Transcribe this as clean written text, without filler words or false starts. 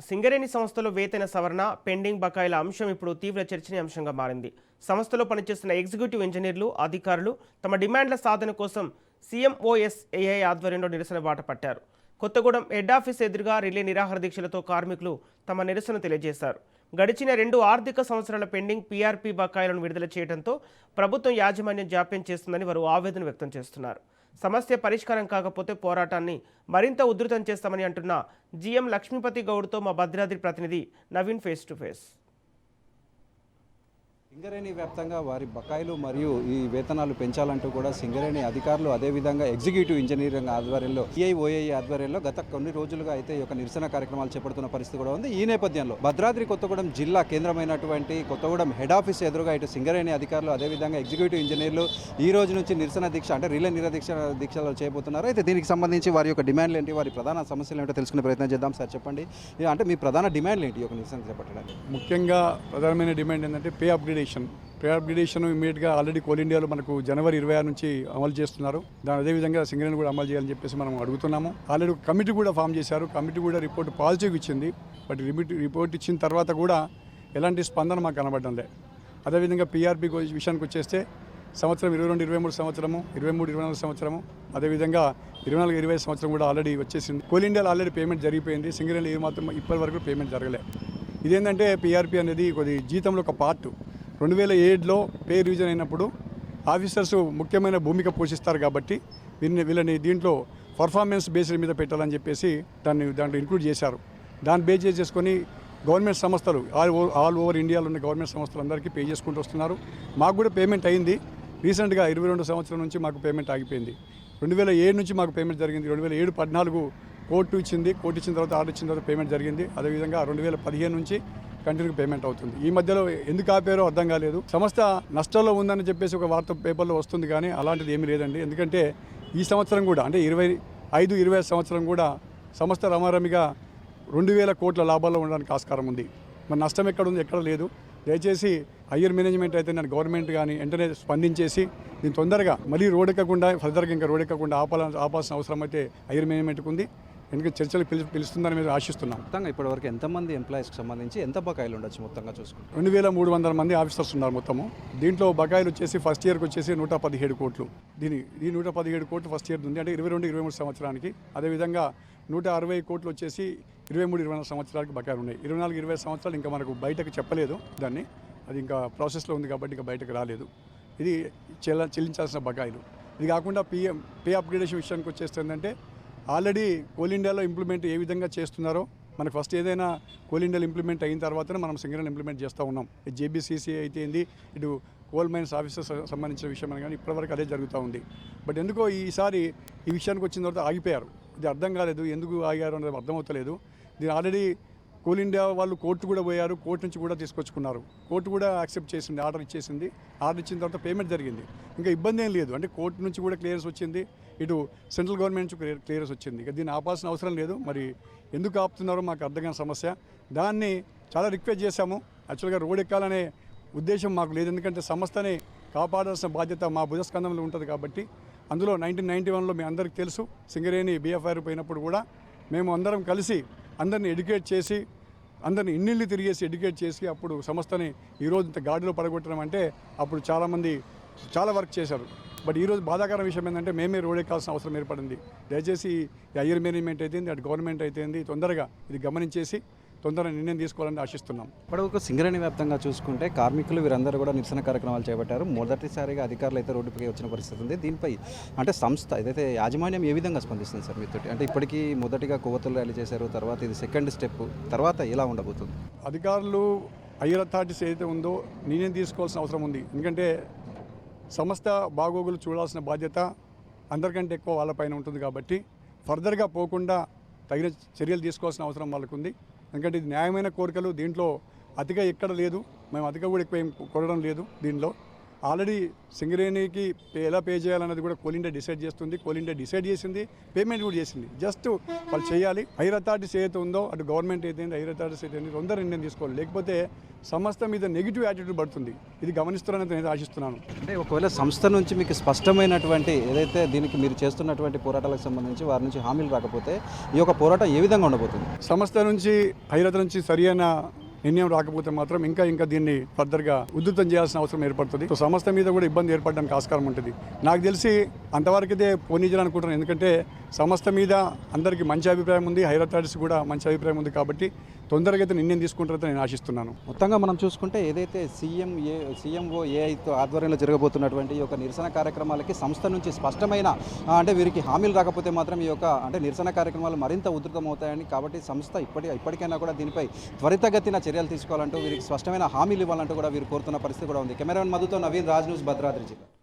సింగరేణి సంస్థలో వేతన సవరణ పెండింగ్ బకాయిల అంశం ఇప్పుడు తీవ్ర చర్చనీయాంశంగా మారింది. సంస్థలో పనిచేస్తున్న ఎగ్జిక్యూటివ్ ఇంజనీర్లు, అధికారులు తమ డిమాండ్ల సాధన కోసం CMOSAI ఆధ్వర్యంలో నిరసన బాట పట్టారు. కొత్తగూడెం హెడ్ ఆఫీస్ ఎదురుగా రిలే నిరాహార దీక్షలతో కార్మికులు తమ నిరసన తెలియజేశారు. గడిచిన 2 ఆర్థిక సంవత్సరాల పెండింగ్ PRP బకాయిలను విడుదల చేయడంతో ప్రభుత్వం యాజమాన్యం జాప్యం చేస్తుందని వారు ఆవేదన వ్యక్తం చేస్తున్నారు. సమస్య పరిష్కారం కాకపోతే పోరాటాన్ని మరింత ఉధృతం చేస్తామని అంటున్న GM లక్ష్మీపతి గౌడ్తో మా భద్రాద్రి ప్రతినిధి Naveen face to face. Singareni వ్యాప్తంగా వారి బకాయిలు మరియు ఈ వేతనాలు పెంచాలంటూ కూడా సింగరేణి అధికారులు అదేవిధంగా ఎగ్జిక్యూటివ్ ఇంజనీరింగ్ ఆధ్వర్యంలో CIOAI ఆధ్వర్యంలో గత కొన్ని రోజులుగా అయితే ఈ యొక్క నిరసన కార్యక్రమాలు చేపడుతున్న పరిస్థితి కూడా ఉంది. ఈ నేపథ్యంలో భద్రాద్రి కొత్తగూడెం జిల్లా కేంద్రమైనటువంటి కొత్తగూడెం హెడ్ ఆఫీస్ ఎదురుగా ఇటు సింగరేణి అధికారులు అదేవిధంగా ఎగ్జిక్యూటివ్ ఇంజనీర్లు ఈ రోజు నుంచి నిరసన దీక్ష అంటే రిలే దీక్షలు చేయబోతున్నారు. అయితే దీనికి సంబంధించి వారి యొక్క డిమాండ్లు ఏంటి, వారి ప్రధాన సమస్యలు ఏంటో తెలుసుకునే ప్రయత్నం చేద్దాం. సార్ చెప్పండి, అంటే మీ ప్రధాన డిమాండ్లు ఏంటి ఈ యొక్క నిరసన చేపట్టడానికి? ముఖ్యంగా ప్రధానమైన డిమాండ్ ఏంటంటే పే అప్గ్రేడేషన్ ఇమీడియట్గా ఆల్రెడీ కోల్ ఇండియాలో మనకు జనవరి 26 నుంచి అమలు చేస్తున్నారు. దాని అదేవిధంగా సింగరేణి కూడా అమలు చేయాలని చెప్పేసి మనం అడుగుతున్నాము. ఆల్రెడీ కమిటీ కూడా ఫామ్ చేశారు. కమిటీ కూడా రిపోర్ట్ పాజిటివ్ ఇచ్చింది. బట్ రిపోర్ట్ ఇచ్చిన తర్వాత కూడా ఎలాంటి స్పందన మాకు కనబడడం లేదు. అదేవిధంగా PRP విషయానికి వచ్చేస్తే సంవత్సరం 22-23 సంవత్సరము, 23-24 సంవత్సరము, అదేవిధంగా 24-25 సంవత్సరం కూడా ఆల్రెడీ వచ్చేసింది. కోల్ ఇండియాలో ఆల్రెడీ పేమెంట్ జరిగిపోయింది. సింగరేణి మాత్రం ఇప్పటి వరకు పేమెంట్ జరగలేదు. ఇదేంటంటే PRP అనేది కొద్ది జీతంలో ఒక పార్ట్. 2007లో పే రివిజన్ అయినప్పుడు ఆఫీసర్స్ ముఖ్యమైన భూమిక పోషిస్తారు కాబట్టి వీళ్ళని దీంట్లో పర్ఫార్మెన్స్ బేస్డ్ మీద పెట్టాలని చెప్పేసి దాంట్లో ఇంక్లూడ్ చేశారు. దాన్ని బేస్ చేసుకొని గవర్నమెంట్ సంస్థలు ఆల్ ఓవర్ ఇండియాలో ఉన్న గవర్నమెంట్ సంస్థలు అందరికీ పే చేసుకుంటూ వస్తున్నారు. మాకు కూడా పేమెంట్ అయింది. రీసెంట్గా 22 సంవత్సరం నుంచి మాకు పేమెంట్ ఆగిపోయింది. 2007 నుంచి మాకు పేమెంట్ జరిగింది. 2007-14 కోర్టు ఇచ్చింది. కోర్టు ఇచ్చిన తర్వాత ఆర్డర్ ఇచ్చిన తర్వాత పేమెంట్ జరిగింది. అదేవిధంగా 2015 నుంచి కంటిన్యూ పేమెంట్ అవుతుంది. ఈ మధ్యలో ఎందుకు ఆపారో అర్థం కాలేదు. సంస్థ నష్టాల్లో ఉందని చెప్పేసి ఒక వార్త పేపర్లో వస్తుంది, కానీ అలాంటిది ఏమీ లేదండి. ఎందుకంటే ఈ సంవత్సరం కూడా అంటే 25-26 సంవత్సరం కూడా సంస్థ రమారమిగా 2000 కోట్ల లాభాల్లో ఉండడానికి ఆస్కారం ఉంది. మరి నష్టం ఎక్కడ ఉంది? ఎక్కడ లేదు. దయచేసి హయ్యర్ మేనేజ్మెంట్ అయితే నేను గవర్నమెంట్ కానీ వెంటనే స్పందించేసి దీన్ని తొందరగా మళ్ళీ రోడ్డెక్కకుండా ఫర్దర్గా ఇంకా రోడ్డెక్కకుండా ఆపాల్సిన అవసరం అయితే హయ్యర్ మేనేజ్మెంట్కి ఉంది. ఎందుకంటే చర్చలు పిలుస్తుందని మేము ఆశిస్తున్నాం. మొత్తంగా ఇప్పటివరకు ఎంతమంది ఎంప్లాయీస్కి సంబంధించి ఎంత బకాయిలు ఉండొచ్చు మొత్తంగా చూసుకుంటాం? 2300 మంది ఆఫీసర్స్ ఉన్నారు మొత్తము. దీంట్లో బకాయిలు వచ్చేసి ఫస్ట్ ఇయర్కి వచ్చేసి 117 కోట్లు. ఈ 117 కోట్లు ఫస్ట్ ఇయర్ ఉంది, అంటే 22-23 సంవత్సరానికి. అదేవిధంగా 160 కోట్లు వచ్చేసి 23-24 సంవత్సరాలకి బకాయిలు ఉన్నాయి. 24-25 సంవత్సరాలు ఇంకా మనకు బయటకు చెప్పలేదు దాన్ని, అది ఇంకా ప్రాసెస్లో ఉంది కాబట్టి ఇంకా బయటకు రాలేదు. ఇది చెల్లించాల్సిన బకాయిలు. ఇది కాకుండా పే అప్గ్రేడేషన్ విషయానికి వచ్చేస్తుందంటే ఆల్రెడీ కోల్ ఇండియాలో ఇంప్లిమెంట్ ఏ విధంగా చేస్తున్నారో మనకు ఫస్ట్ ఏదైనా కోల్ ఇండియాలో ఇంప్లిమెంట్ అయిన తర్వాతనే మనం సింగరేణి ఇంప్లిమెంట్ చేస్తూ ఉన్నాం. JBCC అయితే ఏంది, ఇటు కోల్ మైన్స్ ఆఫీసర్స్ సంబంధించిన విషయం కానీ ఇప్పటివరకు అదే జరుగుతూ ఉంది. బట్ ఎందుకో ఈసారి ఈ విషయానికి వచ్చిన తర్వాత ఆగిపోయారు. ఇది అర్థం కాలేదు, ఎందుకు ఆగారు అనేది అర్థమవుతలేదు. దీని ఆల్రెడీ కోల్ ఇండియా వాళ్ళు కోర్టు కూడా పోయారు. కోర్టు నుంచి కూడా తీసుకొచ్చుకున్నారు. కోర్టు కూడా యాక్సెప్ట్ చేసింది, ఆర్డర్ ఇచ్చేసింది. ఆర్డర్ ఇచ్చిన తర్వాత పేమెంట్ జరిగింది. ఇంకా ఇబ్బంది ఏం లేదు. అంటే కోర్టు నుంచి కూడా క్లియరెన్స్ వచ్చింది, ఇటు సెంట్రల్ గవర్నమెంట్ నుంచి క్లియరెన్స్ వచ్చింది. ఇక దీన్ని ఆపాల్సిన అవసరం లేదు. మరి ఎందుకు ఆపుతున్నారో మాకు అర్థం కాని సమస్య. దాన్ని చాలా రిక్వెస్ట్ చేశాము. యాక్చువల్గా రోడ్ ఎక్కాలనే ఉద్దేశం మాకు లేదు. ఎందుకంటే సంస్థని కాపాడాల్సిన బాధ్యత మా భుజస్కంధంలో ఉంటుంది కాబట్టి. అందులో 1991లో మీ అందరికీ తెలుసు, సింగరేణి BFR పోయినప్పుడు కూడా మేము అందరం కలిసి అందరిని ఎడ్యుకేట్ చేసి, అందరిని ఇన్నిళ్ళు తిరిగేసి ఎడ్యుకేట్ చేసి అప్పుడు సంస్థని ఈరోజు ఇంత గాడిలో పడగొట్టడం అంటే అప్పుడు చాలామంది చాలా వర్క్ చేశారు. బట్ ఈరోజు బాధాకర విషయం ఏంటంటే మేమే రోడ్ ఎక్కాల్సిన అవసరం ఏర్పడింది. దయచేసి హయ్యర్ మేనేజ్మెంట్ అయితే అటు గవర్నమెంట్ అయితే తొందరగా ఇది గమనించేసి తొందరగా నిర్ణయం తీసుకోవాలని ఆశిస్తున్నాం. ఇప్పటివరకు సింగరేణి వ్యాప్తంగా చూసుకుంటే కార్మికులు వీరందరూ కూడా నిరసన కార్యక్రమాలు చేపట్టారు. మొదటిసారిగా అధికారులు అయితే రోడ్డుపై వచ్చిన పరిస్థితి ఉంది. దీనిపై అంటే సంస్థ ఏదైతే యాజమాన్యం ఏ విధంగా స్పందిస్తుంది సార్ మీతోటి? అంటే ఇప్పటికీ మొదటిగా కొవ్వొత్తులు ర్యాలీ చేశారు, తర్వాత ఇది సెకండ్ స్టెప్, తర్వాత ఎలా ఉండబోతుంది? అధికారులు హయ్యర్ అథారిటీస్ ఏదైతే ఉందో నిర్ణయం తీసుకోవాల్సిన అవసరం ఉంది. ఎందుకంటే సంస్థ బాగోగులు చూడాల్సిన బాధ్యత అందరికంటే ఎక్కువ వాళ్ళపైన ఉంటుంది కాబట్టి ఫర్దర్గా పోకుండా తగిన చర్యలు తీసుకోవాల్సిన అవసరం వాళ్ళకు ఉంది. ఎందుకంటే ఇది న్యాయమైన కోరికలు, దీంట్లో అతిగా ఎక్కడ లేదు. మేము అతిగా కూడా ఎక్కువ ఏం కొనడం లేదు దీనిలో. ఆల్రెడీ సింగరేణికి ఎలా పే చేయాలన్నది కూడా కోల్ ఇండియా డిసైడ్ చేస్తుంది. కోల్ ఇండియా డిసైడ్ చేసింది, పేమెంట్ కూడా చేసింది. జస్ట్ వాళ్ళు చేయాలి. హైర్ అథారిటీస్ ఏదైతే ఉందో అటు గవర్నమెంట్ అయితే హైర్ అథారిటీస్ అయితే అందరూ నిర్ణయం తీసుకోవాలి. లేకపోతే సంస్థ మీద నెగిటివ్ యాటిట్యూడ్ పడుతుంది. ఇది గమనిస్తున్నారని నేను ఆశిస్తున్నాను. అంటే ఒకవేళ సంస్థ నుంచి మీకు స్పష్టమైనటువంటి ఏదైతే దీనికి మీరు చేస్తున్నటువంటి పోరాటాలకు సంబంధించి వారి నుంచి హామీలు రాకపోతే ఈ యొక్క పోరాటం ఏ విధంగా ఉండబోతుంది? సంస్థ నుంచి హైర్ నుంచి సరైన నిర్ణయం రాకపోతే మాత్రం ఇంకా దీన్ని ఫర్దర్గా ఉధృతం చేయాల్సిన అవసరం ఏర్పడుతుంది. సో సంస్థ మీద కూడా ఇబ్బంది ఏర్పడడానికి ఆస్కారం ఉంటుంది. నాకు తెలిసి అంతవరకైతే పోనీజన్ అనుకుంటున్నాను. ఎందుకంటే సంస్థ మీద అందరికీ మంచి అభిప్రాయం ఉంది, హైర్ అథారిటీస్ కూడా మంచి అభిప్రాయం ఉంది. కాబట్టి తొందరగా అయితే నిర్ణయం తీసుకుంటారని నేను ఆశిస్తున్నాను. మొత్తంగా మనం చూసుకుంటే ఏదైతే CMOAIతో ఆధ్వర్యంలో జరగబోతున్నటువంటి ఈ యొక్క నిరసన కార్యక్రమాలకి సంస్థ నుంచి స్పష్టమైన అంటే వీరికి హామీలు రాకపోతే మాత్రం ఈ యొక్క అంటే నిరసన కార్యక్రమాలు మరింత ఉధృతం అవుతాయని, కాబట్టి సంస్థ ఇప్పటికైనా కూడా దీనిపై త్వరితగతిన చర్యలు తీసుకోవాలంటూ వీరికి స్పష్టమైన హామీలు ఇవ్వాలంటూ కూడా వీరు కోరుతున్న పరిస్థితి కూడా ఉంది. కెమెరామెన్ మధుతో నవీన్, రాజ్ న్యూస్, భద్రాద్రి జిల్లా.